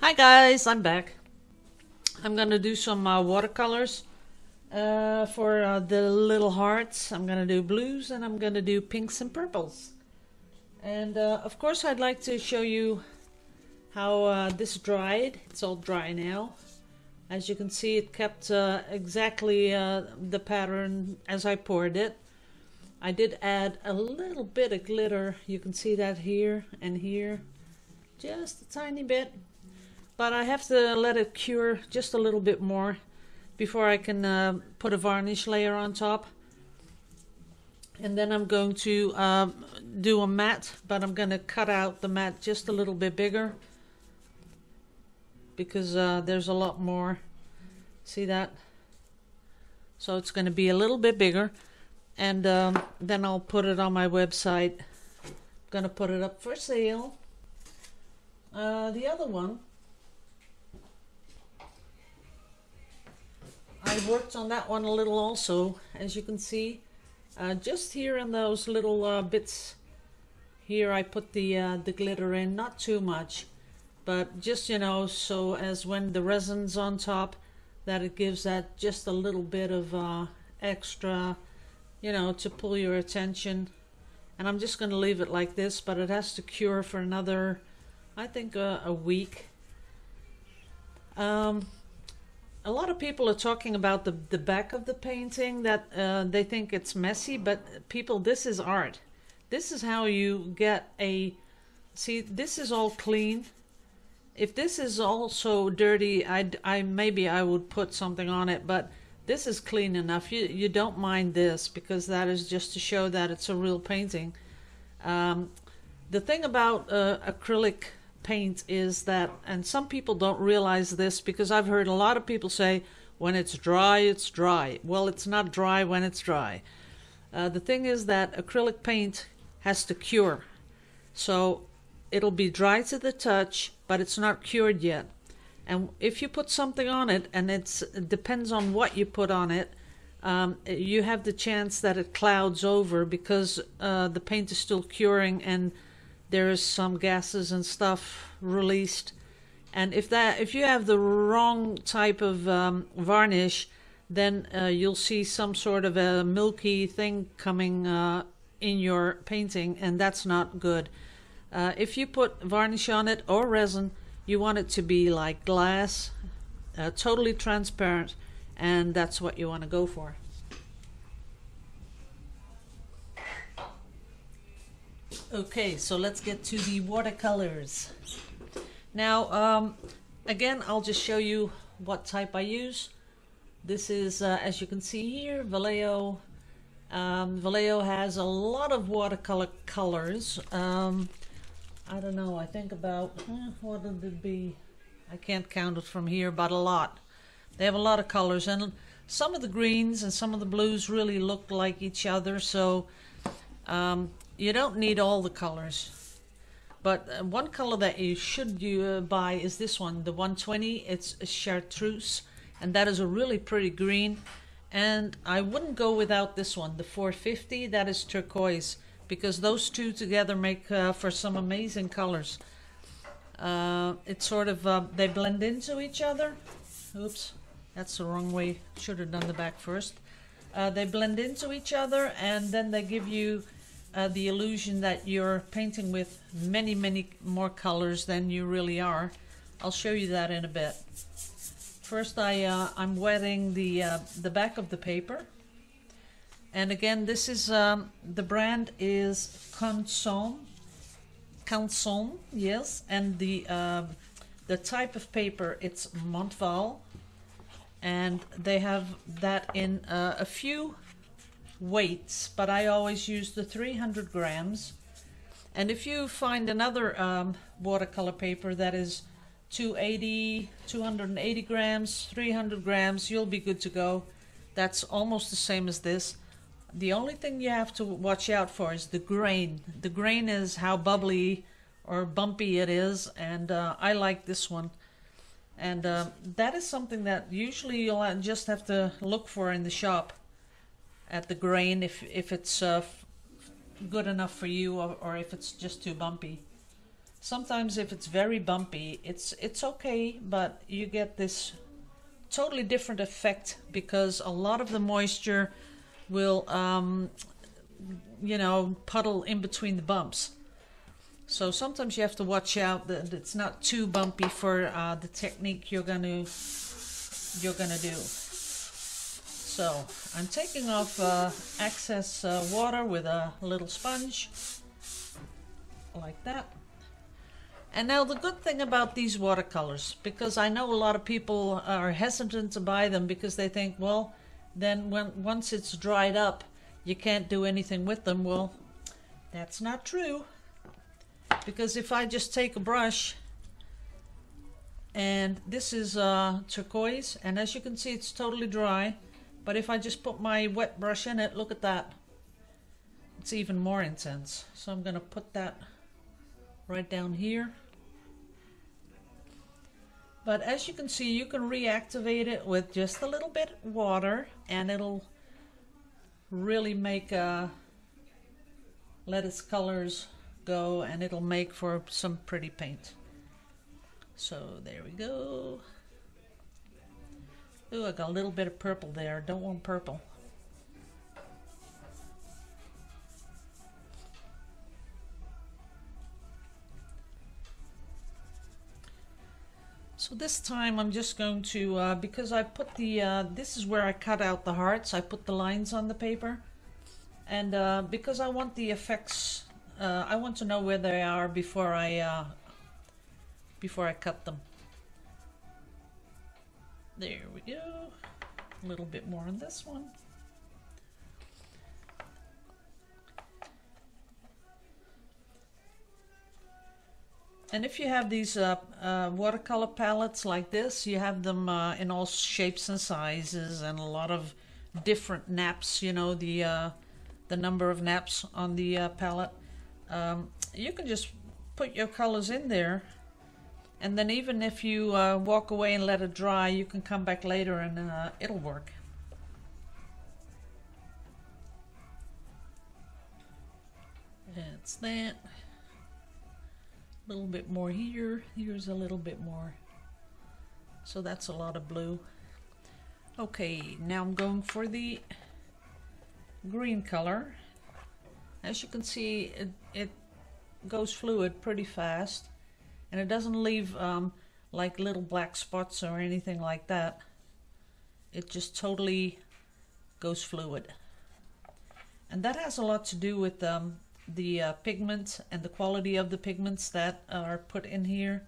Hi guys, I'm back. I'm gonna do some watercolors for the little hearts. I'm gonna do blues and I'm gonna do pinks and purples. And of course I'd like to show you how this dried. It's all dry now. As you can see, it kept exactly the pattern as I poured it. I did add a little bit of glitter. You can see that here and here. Just a tiny bit. But I have to let it cure just a little bit more before I can put a varnish layer on top. And then I'm going to do a matte, but I'm going to cut out the matte just a little bit bigger because there's a lot more. See that? So it's going to be a little bit bigger, and then I'll put it on my website. I'm going to put it up for sale. The other one, I worked on that one a little also, as you can see. Just here in those little bits here I put the glitter in, not too much, but just, you know, so as when the resin's on top, that it gives that just a little bit of extra, you know, to pull your attention. And I'm just going to leave it like this, but it has to cure for another, I think, a week. A lot of people are talking about the back of the painting, that they think it's messy, but people, this is art. This is how you get a, see, this is all clean. If this is also dirty, maybe I would put something on it, but this is clean enough. You don't mind this because that is just to show that it's a real painting. The thing about acrylic paint is that, and some people don't realize this because I've heard a lot of people say, when it's dry, it's dry. Well, it's not dry when it's dry. The thing is that acrylic paint has to cure. So it'll be dry to the touch, but it's not cured yet. And if you put something on it, and it depends on what you put on it, you have the chance that it clouds over because the paint is still curing and there is some gases and stuff released. And if you have the wrong type of varnish, then you'll see some sort of a milky thing coming in your painting, and that's not good. If you put varnish on it or resin, you want it to be like glass, totally transparent, and that's what you want to go for. Okay, so let's get to the watercolors. Now, again, I'll just show you what type I use. This is, as you can see here, Vallejo. Vallejo has a lot of watercolor colors. I don't know, I think about, what would it be? I can't count it from here, but a lot. They have a lot of colors, and some of the greens and some of the blues really look like each other, so you don't need all the colors. But one color that you should buy is this one, the 120. It's a chartreuse, and that is a really pretty green. And I wouldn't go without this one, the 450. That is turquoise, because those two together make for some amazing colors. It's sort of, they blend into each other. Oops, that's the wrong way. Should have done the back first. They blend into each other, and then they give you the illusion that you're painting with many, many more colors than you really are. I'll show you that in a bit. First, I'm wetting the back of the paper. And again, this is, the brand is Canson, yes, and the type of paper, it's Montval, and they have that in a few weights, but I always use the 300 grams. And if you find another watercolor paper that is 280 grams, 300 grams, you'll be good to go. That's almost the same as this. The only thing you have to watch out for is the grain. The grain is how bubbly or bumpy it is, and I like this one. And that is something that usually you'll just have to look for in the shop, at the grain, if it's good enough for you, or if it's just too bumpy. sometimes if it's very bumpy, it's okay, but you get this totally different effect because a lot of the moisture will you know, puddle in between the bumps. So sometimes you have to watch out that it's not too bumpy for the technique you're gonna do. So I'm taking off excess water with a little sponge like that. And now the good thing about these watercolors, because I know a lot of people are hesitant to buy them because they think, well, then once it's dried up, you can't do anything with them. Well, that's not true. Because if I just take a brush, and this is turquoise, and as you can see it's totally dry, but if I just put my wet brush in it, look at that. It's even more intense. So I'm going to put that right down here. But as you can see, you can reactivate it with just a little bit of water, and it'll really make let its colors go, and it'll make for some pretty paint. So there we go. Ooh, I got a little bit of purple there. Don't want purple. So this time I'm just going to, because I put the, this is where I cut out the hearts, I put the lines on the paper. And because I want the effects, I want to know where they are before I cut them. There we go. A little bit more on this one. And if you have these watercolor palettes like this, you have them in all shapes and sizes and a lot of different naps, you know, the number of naps on the palette. You can just put your colors in there, and then even if you walk away and let it dry, you can come back later and it'll work. That's that. A little bit more here. Here's a little bit more. So that's a lot of blue. Okay, now I'm going for the green color. As you can see, it goes fluid pretty fast, and it doesn't leave like little black spots or anything like that. It just totally goes fluid. And that has a lot to do with the pigment and the quality of the pigments that are put in here.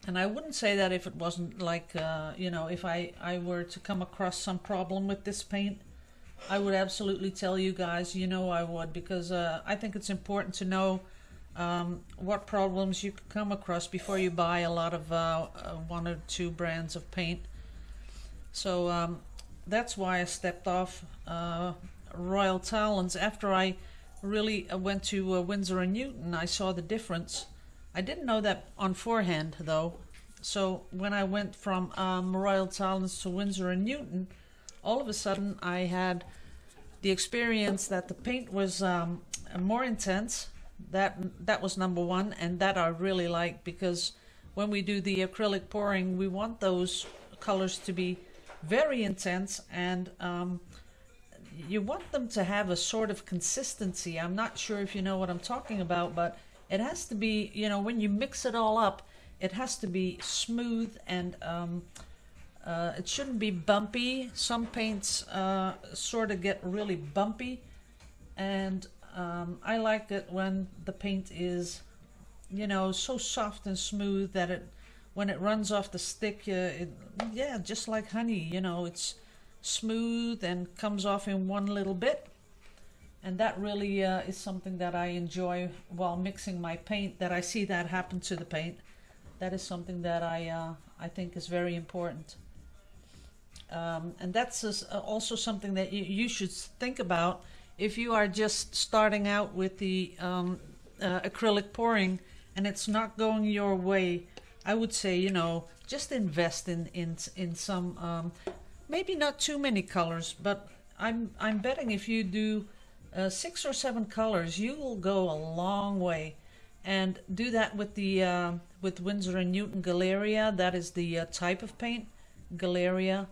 And I wouldn't say that if it wasn't like, you know, if I were to come across some problem with this paint, I would absolutely tell you guys, you know I would, because I think it's important to know what problems you could come across before you buy a lot of one or two brands of paint. So that's why I stepped off Royal Talons. After I really went to Winsor & Newton, I saw the difference. I didn't know that on forehand though. So when I went from Royal Talons to Winsor & Newton, all of a sudden I had the experience that the paint was more intense. That was number one, and that I really like, because when we do the acrylic pouring, we want those colors to be very intense, and you want them to have a sort of consistency. I'm not sure if you know what I'm talking about, but it has to be, you know, when you mix it all up, it has to be smooth, and it shouldn't be bumpy. Some paints sort of get really bumpy, and I like it when the paint is, you know, so soft and smooth that it, when it runs off the stick, yeah, just like honey, you know, it's smooth and comes off in one little bit. And that really is something that I enjoy while mixing my paint, that I see that happen to the paint. That is something that I think is very important. And that's also something that you should think about if you are just starting out with the acrylic pouring and it's not going your way. I would say, you know, just invest in some, maybe not too many colors, but I'm betting if you do 6 or 7 colors, you will go a long way. And do that with the with Winsor & Newton Galeria. That is the type of paint, Galeria,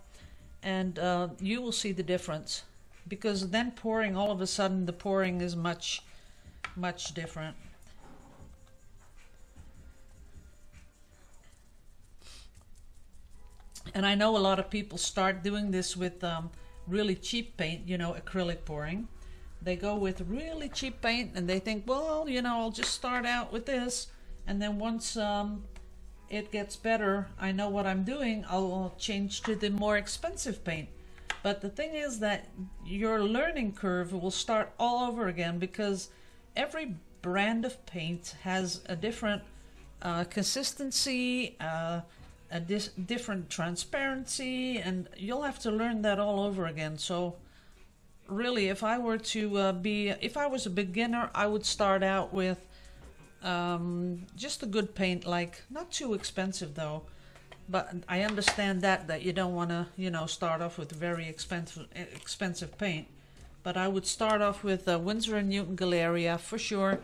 and you will see the difference, because then pouring, all of a sudden the pouring is much different. And I know a lot of people start doing this with really cheap paint, you know, acrylic pouring. They go with really cheap paint and they think, well, you know, I'll just start out with this, and then once it gets better, I know what I'm doing, I'll change to the more expensive paint. But the thing is that your learning curve will start all over again, because every brand of paint has a different consistency, a different transparency, and you'll have to learn that all over again. So really, if I were to if I was a beginner, I would start out with just a good paint, like not too expensive though. But I understand that you don't want to, you know, start off with very expensive paint. But I would start off with Winsor & Newton Galeria for sure,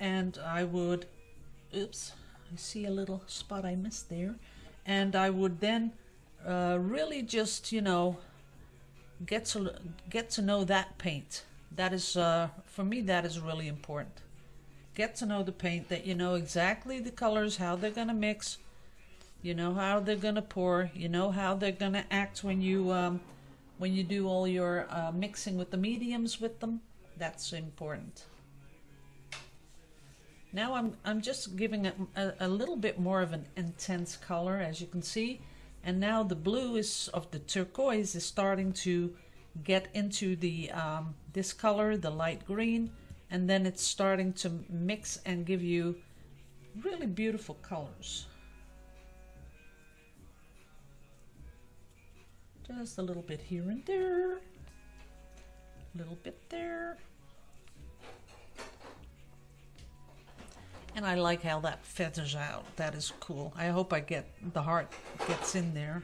and I would, oops, I see a little spot I missed there, and I would then really just, you know, get to know that paint. That is for me, that is really important. Get to know the paint, that you know exactly the colors, how they're gonna mix, you know how they're gonna pour, you know how they're gonna act when you do all your mixing with the mediums with them. That's important. Now I'm just giving it a little bit more of an intense color, as you can see. And now the blue of the turquoise is starting to get into the this color, the light green, and then it's starting to mix and give you really beautiful colors. Just a little bit here and there, a little bit there. And I like how that feathers out. That is cool. I hope the heart gets in there,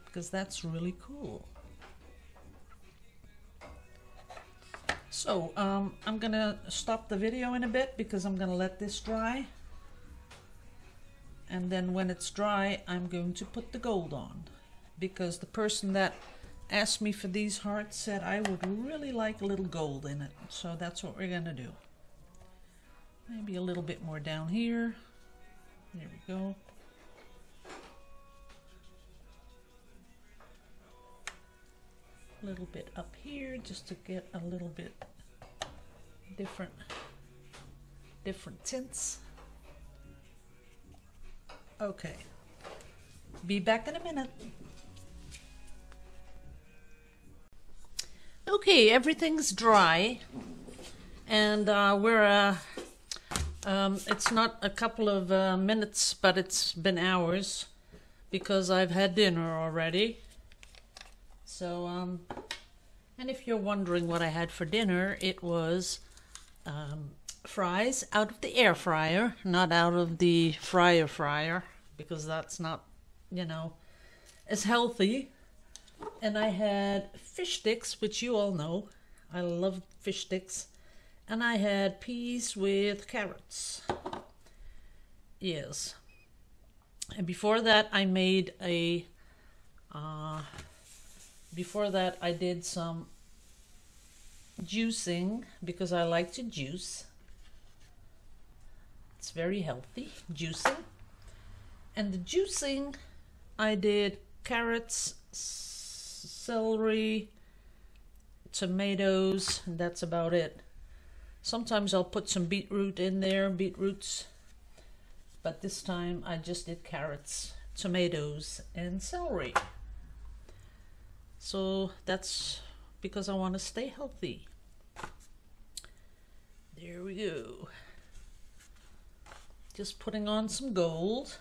because that's really cool. So I'm gonna stop the video in a bit, because I'm gonna let this dry. And then when it's dry, I'm going to put the gold on, because the person that asked me for these hearts said I would really like a little gold in it. So that's what we're gonna do. Maybe a little bit more down here. There we go. A little bit up here, just to get a little bit different tints. Okay. Be back in a minute. Okay, everything's dry, and it's not a couple of minutes, but it's been hours, because I've had dinner already. So, and if you're wondering what I had for dinner, it was fries out of the air fryer, not out of the fryer, because that's not, you know, as healthy. And I had fish sticks, which you all know. I love fish sticks. And I had peas with carrots. Yes. And before that I made a before that I did some juicing, because I like to juice. It's very healthy, juicing. And the juicing, I did carrots, celery, tomatoes, and that's about it. Sometimes I'll put some beetroot in there, beetroots, but this time I just did carrots, tomatoes, and celery. So that's because I want to stay healthy. There we go. Just putting on some gold.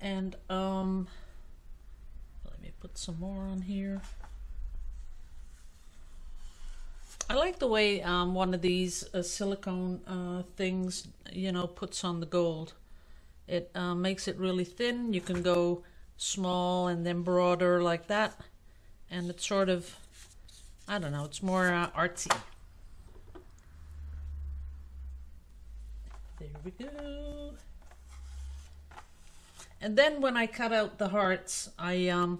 And let me put some more on here. I like the way one of these silicone things, you know, puts on the gold. It makes it really thin. You can go small and then broader like that, and it sort of I don't know, it's more artsy. There we go. And then when I cut out the hearts, I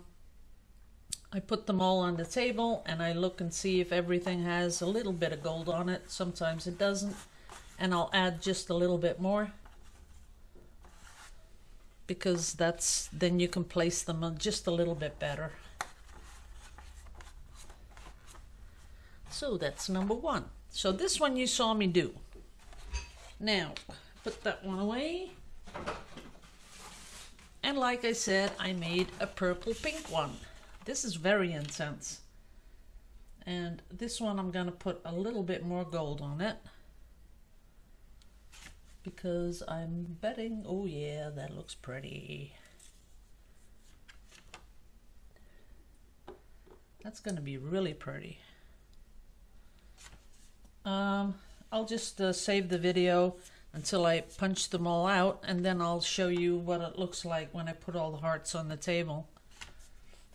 put them all on the table and I look and see if everything has a little bit of gold on it. Sometimes it doesn't, and I'll add just a little bit more, because then you can place them just a little bit better. So that's number one. So this one you saw me do. Now, put that one away. And like I said, I made a purple pink one. This is very intense. And this one I'm gonna put a little bit more gold on it, because I'm betting, oh yeah, that looks pretty. That's gonna be really pretty. I'll just save the video until I punch them all out, and then I'll show you what it looks like when I put all the hearts on the table.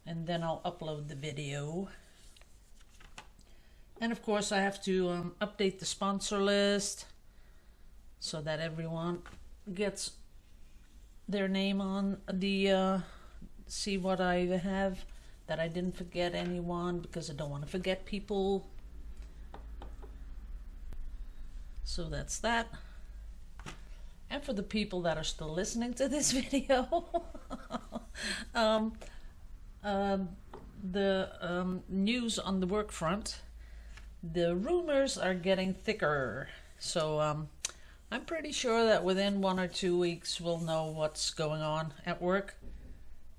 And then I'll upload the video. And of course I have to update the sponsor list so that everyone gets their name on the see what I have, that I didn't forget anyone, because I don't want to forget people. So that's that. And for the people that are still listening to this video, the news on the work front, the rumors are getting thicker. So I'm pretty sure that within 1 or 2 weeks we'll know what's going on at work,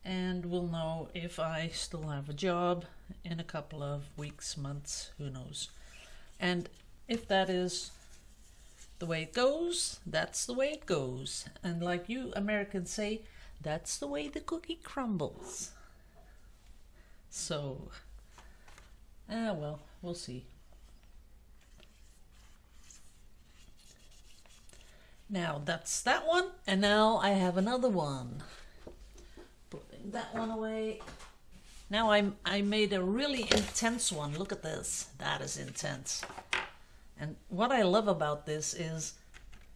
and we'll know if I still have a job in a couple of weeks, months, who knows. And if that is the way it goes, that's the way it goes. And like you Americans say, that's the way the cookie crumbles. So, well, we'll see. Now that's that one, and now I have another one. Putting that one away. Now I made a really intense one. Look at this. That is intense. And what I love about this is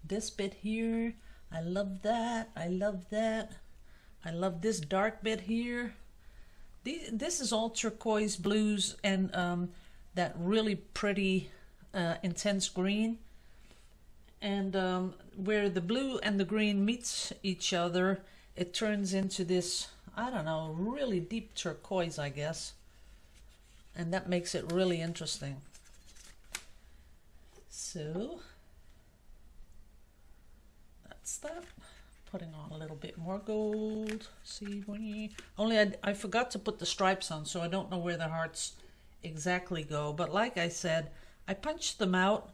this bit here. I love that. I love that. I love this dark bit here. This is all turquoise blues and that really pretty intense green. And where the blue and the green meets each other, it turns into this, I don't know, really deep turquoise, I guess. And that makes it really interesting. So that's that. Putting on a little bit more gold. See, only I forgot to put the stripes on, so I don't know where the hearts exactly go. But like I said, I punched them out,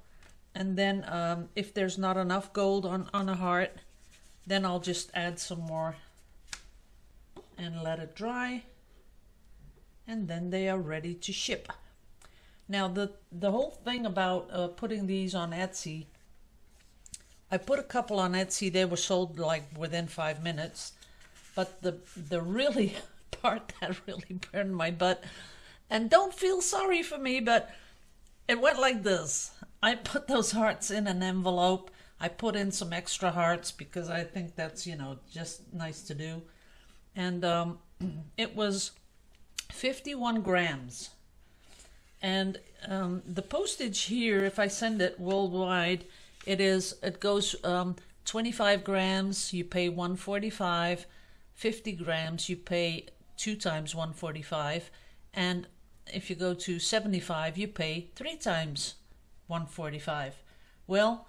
and then if there's not enough gold on a heart, then I'll just add some more and let it dry, and then they are ready to ship. Now the whole thing about putting these on Etsy, I put a couple on Etsy. They were sold like within 5 minutes, but the really part that really burned my butt, and don't feel sorry for me, but it went like this. I put those hearts in an envelope. I put in some extra hearts because I think that's, you know, just nice to do. And it was 51 grams. And the postage here, if I send it worldwide, it goes 25 grams, you pay $1.45, 50 grams, you pay 2 times $1.45, and if you go to 75, you pay 3 times $1.45. Well,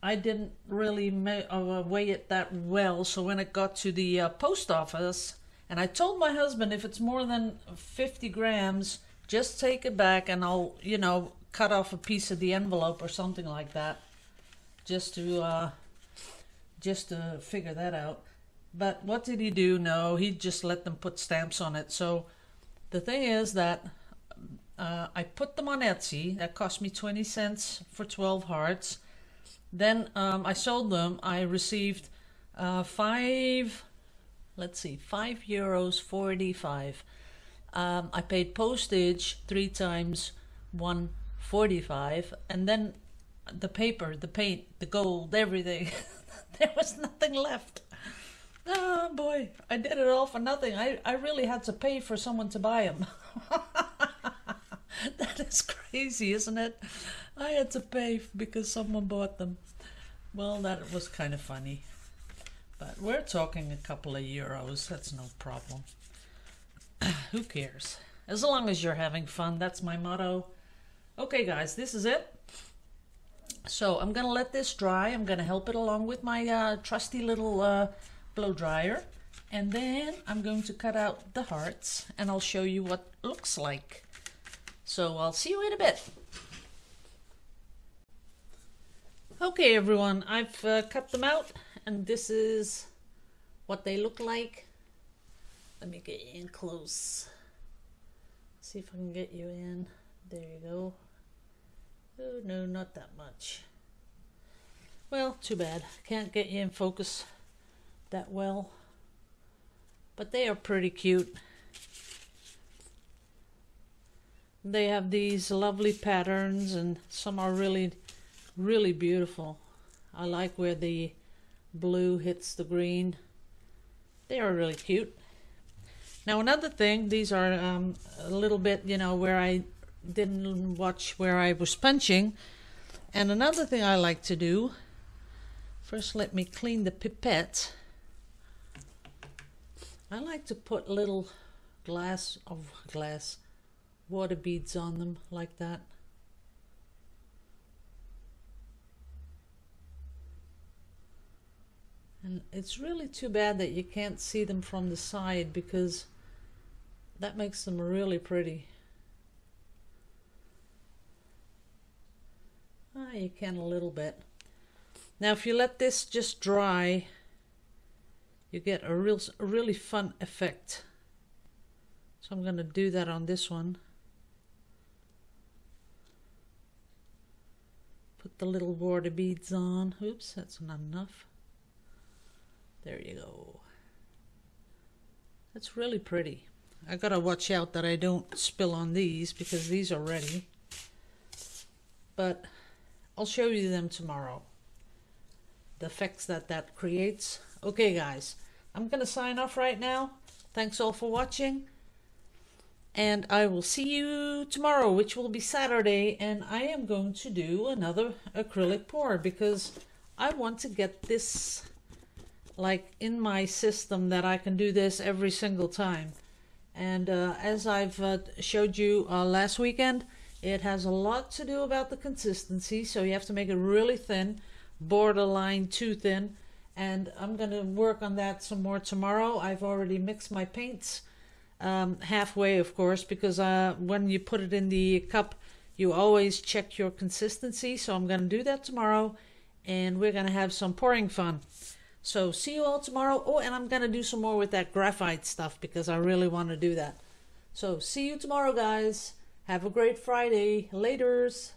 I didn't really weigh it that well, so when it got to the post office, and I told my husband, if it's more than 50 grams, just take it back and I'll, you know, cut off a piece of the envelope or something like that, just to figure that out. But what did he do? No, he just let them put stamps on it. So the thing is that I put them on Etsy. That cost me 20 cents for 12 hearts. Then I sold them. I received €5.45. I paid postage 3 times 145, and then the paper, the paint, the gold, everything. There was nothing left. Oh boy, I did it all for nothing. I really had to pay for someone to buy them. That is crazy, isn't it? I had to pay because someone bought them. Well, that was kind of funny. But we're talking a couple of euros. That's no problem. Who cares? As long as you're having fun, that's my motto. Okay, guys, this is it. So I'm going to let this dry. I'm going to help it along with my trusty little blow dryer. And then I'm going to cut out the hearts and I'll show you what it looks like. So I'll see you in a bit. Okay, everyone, I've cut them out and this is what they look like. Let me get you in close. See if I can get you in. There you go. Oh no, not that much. Well, too bad. Can't get you in focus that well. But they are pretty cute. They have these lovely patterns and some are really, really beautiful. I like where the blue hits the green. They are really cute. Now another thing, these are a little bit, you know, where I didn't watch where I was punching. And another thing I like to do, first let me clean the pipette. I like to put little glass water beads on them like that. And it's really too bad that you can't see them from the side because that makes them really pretty. You can a little bit. Now if you let this just dry, you get a really fun effect. So I'm going to do that on this one. Put the little water beads on. Oops, that's not enough. There you go. That's really pretty. I gotta watch out that I don't spill on these because these are ready. But I'll show you them tomorrow. The effects that creates. Okay guys, I'm gonna sign off right now. Thanks all for watching. And I will see you tomorrow, which will be Saturday. And I am going to do another acrylic pour because I want to get this like in my system that I can do this every single time. And as I've showed you last weekend, it has a lot to do about the consistency. So you have to make it really thin, borderline too thin. And I'm going to work on that some more tomorrow. I've already mixed my paints halfway, of course, because when you put it in the cup, you always check your consistency. So I'm going to do that tomorrow and we're going to have some pouring fun. So see you all tomorrow. Oh, and I'm going to do some more with that graphite stuff because I really want to do that. So see you tomorrow, guys. Have a great Friday. Laters.